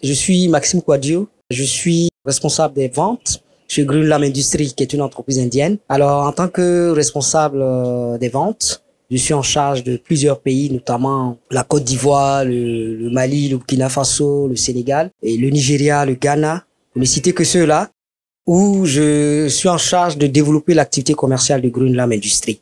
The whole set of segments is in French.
Je suis Maxime Kouadio. Je suis responsable des ventes chez Green Lam Industries, qui est une entreprise indienne. Alors, en tant que responsable des ventes, je suis en charge de plusieurs pays, notamment la Côte d'Ivoire, le Mali, le Burkina Faso, le Sénégal, et le Nigeria, le Ghana, pour ne citer que ceux-là, où je suis en charge de développer l'activité commerciale de Green Lam Industries.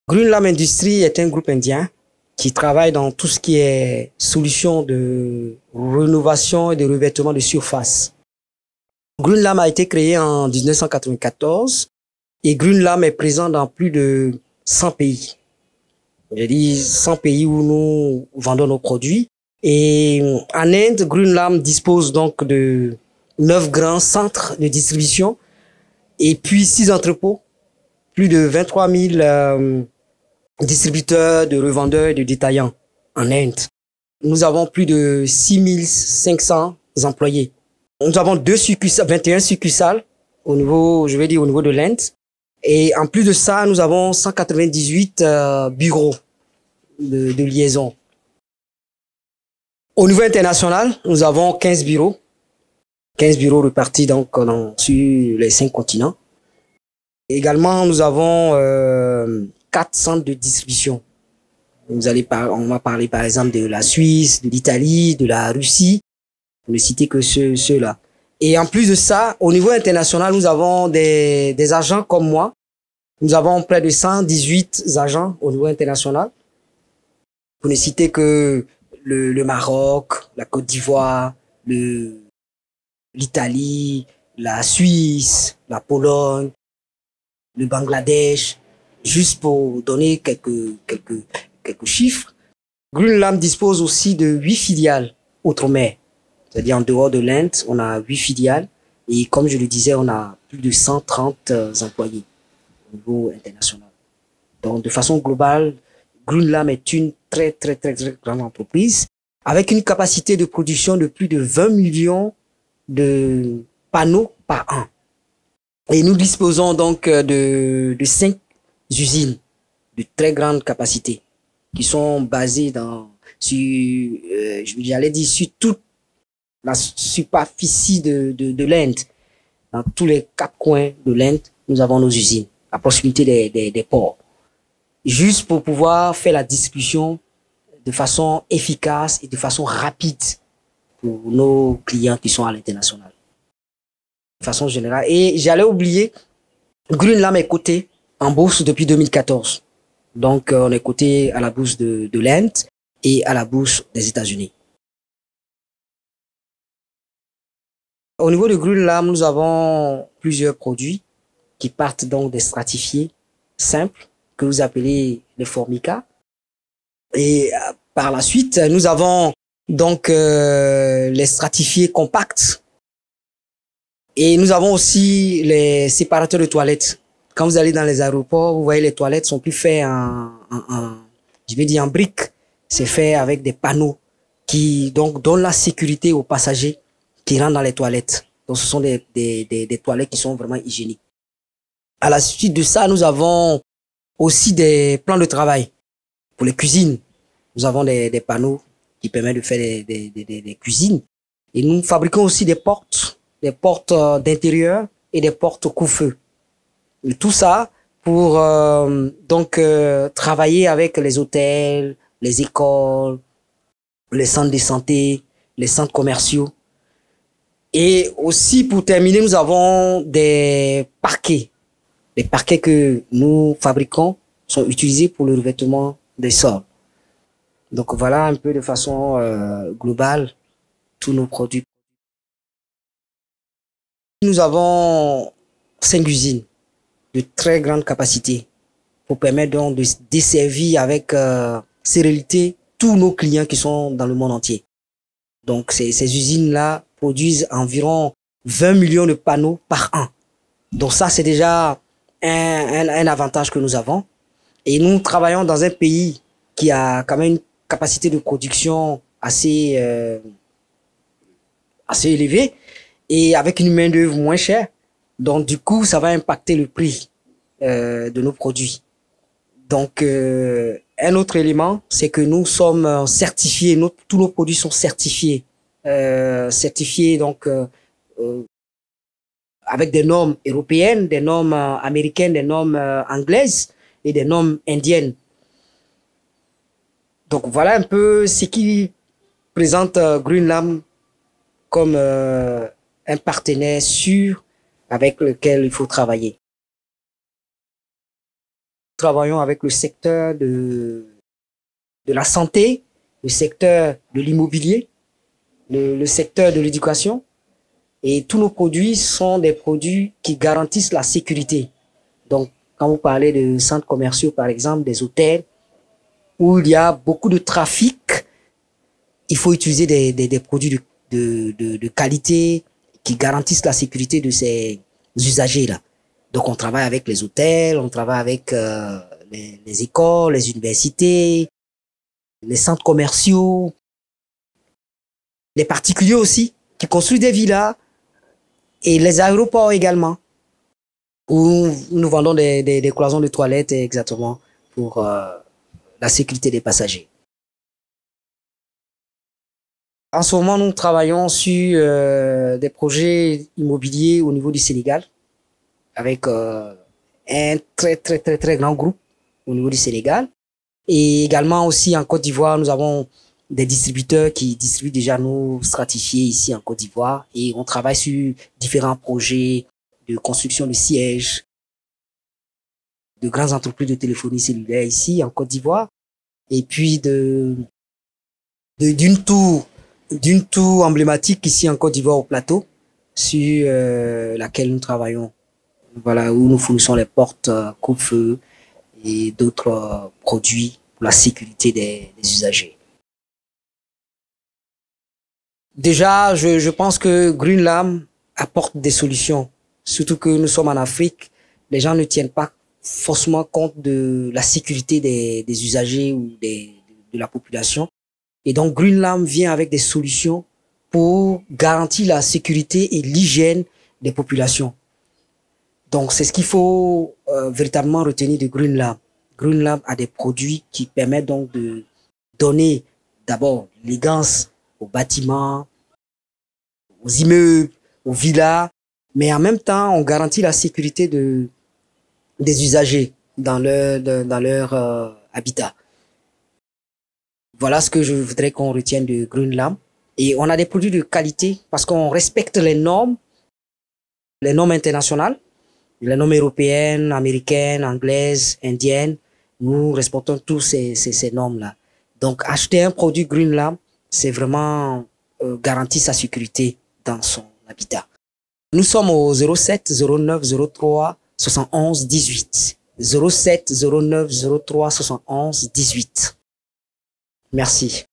Green Lam Industries est un groupe indien qui travaille dans tout ce qui est solutions de rénovation et de revêtement de surface. Green Lam a été créé en 1994 et Green Lam est présent dans plus de 100 pays. Je dis 100 pays où nous vendons nos produits. Et en Inde, Green Lam dispose donc de 9 grands centres de distribution et puis 6 entrepôts, plus de 23 000 distributeurs, de revendeurs et de détaillants en Inde. Nous avons plus de 6 500 employés. Nous avons 21 succursales au niveau, je vais dire au niveau de l'Inde. Et en plus de ça, nous avons 198 bureaux de liaison. Au niveau international, nous avons 15 bureaux. 15 bureaux répartis donc sur les 5 continents. Également, nous avons 4 centres de distribution. On va parler par exemple de la Suisse, de l'Italie, de la Russie, pour ne citer que ceux-là. Et en plus de ça, au niveau international, nous avons des agents comme moi. Nous avons près de 118 agents au niveau international. Pour ne citer que le Maroc, la Côte d'Ivoire, l'Italie, la Suisse, la Pologne, le Bangladesh, juste pour donner quelques chiffres. Green Lam dispose aussi de 8 filiales outre-mer. C'est-à-dire en dehors de l'Inde, on a 8 filiales. Et comme je le disais, on a plus de 130 employés au niveau international. Donc, de façon globale, Green Lam est une très grande entreprise avec une capacité de production de plus de 20 millions de panneaux par an. Et nous disposons donc de 5 usines de très grande capacité qui sont basées sur toute la superficie de l'Inde. Dans tous les 4 coins de l'Inde, nous avons nos usines à proximité des ports. Juste pour pouvoir faire la distribution de façon efficace et de façon rapide pour nos clients qui sont à l'international. De façon générale. Et j'allais oublier, Green Lam est coté en bourse depuis 2014. Donc, on est coté à la bourse de l'Inde et à la bourse des États-Unis. Au niveau de Green Lam, nous avons plusieurs produits qui partent donc des stratifiés simples que vous appelez les formica. Et par la suite, nous avons donc les stratifiés compacts. Et nous avons aussi les séparateurs de toilettes. Quand vous allez dans les aéroports, vous voyez les toilettes sont plus faites en briques. C'est fait avec des panneaux qui donc donnent la sécurité aux passagers qui rentrent dans les toilettes. Donc ce sont des toilettes qui sont vraiment hygiéniques. À la suite de ça, nous avons aussi des plans de travail pour les cuisines. Nous avons des panneaux qui permettent de faire des cuisines. Et nous fabriquons aussi des portes d'intérieur et des portes couvre-feu. Et tout ça pour travailler avec les hôtels, les écoles, les centres de santé, les centres commerciaux. Et aussi pour terminer, nous avons des parquets. Les parquets que nous fabriquons sont utilisés pour le revêtement des sols. Donc voilà un peu de façon globale tous nos produits. Nous avons 5 usines de très grande capacité pour permettre donc de desservir avec sérénité tous nos clients qui sont dans le monde entier. Donc ces usines-là produisent environ 20 millions de panneaux par an. Donc ça, c'est déjà un avantage que nous avons. Et nous travaillons dans un pays qui a quand même une capacité de production assez élevée et avec une main-d'œuvre moins chère. Donc du coup, ça va impacter le prix de nos produits. Donc un autre élément, c'est que nous sommes certifiés, tous nos produits sont certifiés. Certifiés donc avec des normes européennes, des normes américaines, des normes anglaises et des normes indiennes. Donc voilà un peu ce qui présente Greenlam comme un partenaire sûr avec lequel il faut travailler. Nous travaillons avec le secteur de la santé, le secteur de l'immobilier, le secteur de l'éducation. Et tous nos produits sont des produits qui garantissent la sécurité. Donc, quand vous parlez de centres commerciaux, par exemple, des hôtels, où il y a beaucoup de trafic, il faut utiliser des produits de qualité qui garantissent la sécurité de ces usagers-là. Donc, on travaille avec les hôtels, on travaille avec les écoles, les universités, les centres commerciaux, les particuliers aussi, qui construisent des villas, et les aéroports également, où nous vendons des cloisons de toilettes exactement pour la sécurité des passagers. En ce moment, nous travaillons sur des projets immobiliers au niveau du Sénégal, avec un très grand groupe au niveau du Sénégal. Et également aussi en Côte d'Ivoire, nous avons des distributeurs qui distribuent déjà nos stratifiés ici en Côte d'Ivoire, et on travaille sur différents projets de construction de sièges de grandes entreprises de téléphonie cellulaire ici en Côte d'Ivoire, et puis d'une tour emblématique ici en Côte d'Ivoire au plateau sur laquelle nous travaillons. Voilà, où nous fournissons les portes coupe-feu et d'autres produits pour la sécurité des usagers. Déjà, je pense que Greenlam apporte des solutions, surtout que nous sommes en Afrique. Les gens ne tiennent pas forcément compte de la sécurité des usagers ou de la population. Et donc, Greenlam vient avec des solutions pour garantir la sécurité et l'hygiène des populations. Donc, c'est ce qu'il faut véritablement retenir de Greenlam. Greenlam a des produits qui permettent donc de donner d'abord l'élégance aux bâtiments, aux immeubles, aux villas, mais en même temps, on garantit la sécurité des usagers dans leur habitat. Voilà ce que je voudrais qu'on retienne de Greenlam. Et on a des produits de qualité parce qu'on respecte les normes internationales, les normes européennes, américaines, anglaises, indiennes. Nous respectons tous ces normes-là. Donc, acheter un produit Greenlam, c'est vraiment garantir sa sécurité dans son habitat. Nous sommes au 07 09 03 71 18. 07 09 03 71 18. Merci.